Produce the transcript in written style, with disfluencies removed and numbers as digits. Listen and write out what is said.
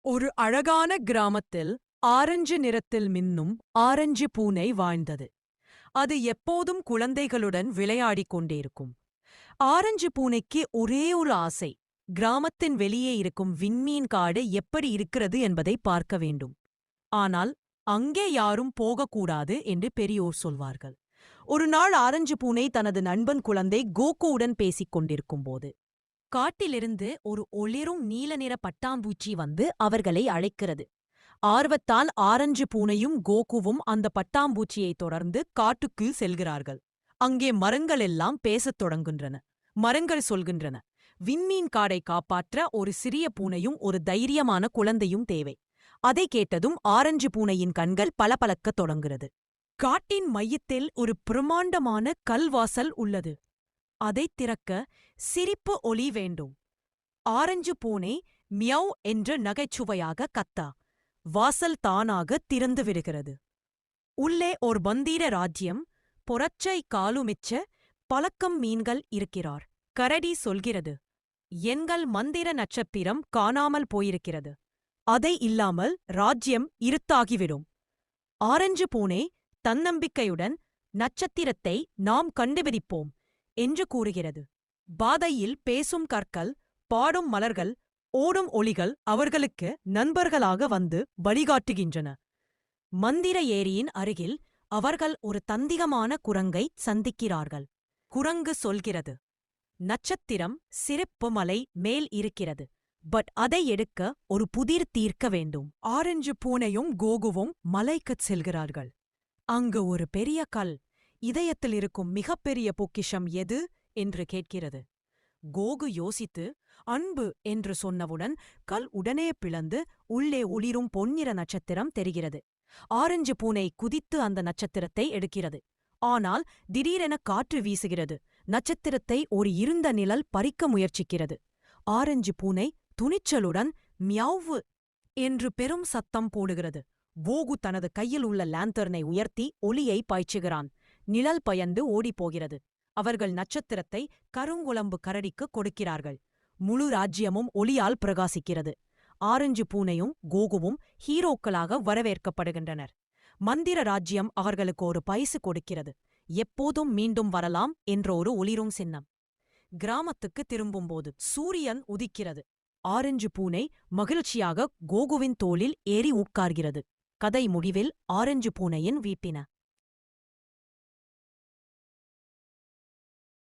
ஒரு அழகான கிராமத்தில் ஆரஞ்சு நிறத்தில் மின்னும் ஆரஞ்சு பூனை வாழ்ந்தது. அது எப்போதும் குழந்தைகளுடன் விளையாடிக் கொண்டிருக்கும். ஆரஞ்சு பூனைக்கு ஒரே ஒரு ஆசை, கிராமத்தின் வெளியே இருக்கும் விண்மீன் காடு எப்படி இருக்கிறது என்பதை பார்க்க வேண்டும். ஆனால் அங்கே யாரும் போகக்கூடாது என்று பெரியோர் சொல்வார்கள். ஒரு நாள் ஆரஞ்சு பூனை தனது நண்பன் குழந்தை கோகுவுடன் பேசிக் கொண்டிருக்கும்போது காட்டிலிருந்து ஒரு ஒளிரும் நீல நிற பட்டாம்பூச்சி வந்து அவர்களை அழைக்கிறது. ஆர்வத்தால் ஆரஞ்சு பூனையும் கோகுவும் அந்த பட்டாம்பூச்சியை தொடர்ந்து காட்டுக்குள் செல்கிறார்கள். அங்கே மரங்கள் எல்லாம் பேசத் தொடங்குகின்றன. மரங்கள் சொல்கின்றன, விண்மீன் காடை காப்பாற்ற ஒரு சிறிய பூனையும் ஒரு தைரியமான குழந்தையும் தேவை. அதை கேட்டதும் ஆரஞ்சு பூனையின் கண்கள் பளபளக்கத் தொடங்குகிறது. காட்டின் மையத்தில் ஒரு பிரமாண்டமான கல்வாசல் உள்ளது. அதைத் திறக்க சிரிப்பு ஒலி வேண்டும். ஆரஞ்சு பூனை மியவ் என்று நகைச்சுவையாக கத்தா. வாசல் தானாக திறந்து விடுகிறது. உள்ளே ஓர் மந்திர ராஜ்யம். பொறச்சை காலுமிச்ச பழக்கம் மீன்கள் இருக்கிறார். கரடி சொல்கிறது, எங்கள் மந்திர நட்சத்திரம் காணாமல் போயிருக்கிறது. அதை இல்லாமல் ராஜ்யம் இருட்டாகிவிடும். ஆரஞ்சு பூனை தன்னம்பிக்கையுடன், நட்சத்திரத்தை நாம் கண்டுபிடிப்போம் என்று கூறுகிறது. பாதையில் பேசும் கற்கள், பாடும் மலர்கள், ஓடும் ஒளிகள் அவர்களுக்கு நண்பர்களாக வந்து வழிகாட்டுகின்றன. மந்திர ஏரியின் அருகில் அவர்கள் ஒரு தந்திகமான குரங்கை சந்திக்கிறார்கள். குரங்கு சொல்கிறது, நட்சத்திரம் சிறப்பு மலை மேல் இருக்கிறது. பட் அதை எடுக்க ஒரு புதிர் தீர்க்க வேண்டும். ஆரஞ்சு பூனையும் கோகுவும் மலைக்குச் செல்கிறார்கள். அங்கு ஒரு பெரிய கல். இதயத்தில் இருக்கும் மிகப்பெரிய பொக்கிஷம் எது என்று கேட்கிறது. கோகு யோசித்து அன்பு என்று சொன்னவுடன் கல் உடனே பிளந்து உள்ளே ஒளிரும் பொன்னிற நட்சத்திரம் தெரிகிறது. ஆரஞ்சு பூனை குதித்து அந்த நட்சத்திரத்தை எடுக்கிறது. ஆனால் திடீரென காற்று வீசுகிறது. நட்சத்திரத்தை ஒரு இருண்ட நிழல் பறிக்க முயற்சிக்கிறது. ஆரஞ்சு பூனை துணிச்சலுடன் மியாவ் என்று பெரும் சத்தம் போடுகிறது. கோகு தனது கையில் உள்ள லாந்தர்னை உயர்த்தி ஒளியை பாய்ச்சுகிறான். நிழல் பயந்து ஓடிப்போகிறது. அவர்கள் நட்சத்திரத்தை கருங்குளம்பு கரடிக்கு கொடுக்கிறார்கள். முழு ராஜ்யமும் ஒளியால் பிரகாசிக்கிறது. ஆரஞ்சு பூனையும் கோகுவும் ஹீரோக்களாக வரவேற்கப்படுகின்றனர். மந்திர ராஜ்யம் அவர்களுக்கு ஒரு பரிசு கொடுக்கிறது. எப்போதும் மீண்டும் வரலாம் என்ற ஒரு ஒளிரும் சின்னம். கிராமத்துக்கு திரும்பும்போது சூரியன் உதிக்கிறது. ஆரஞ்சு பூனை மகிழ்ச்சியாக கோகுவின் தோளில் ஏறி உட்கார்கிறது. கதை முடிவில் ஆரஞ்சு பூனையின் வீப்பின.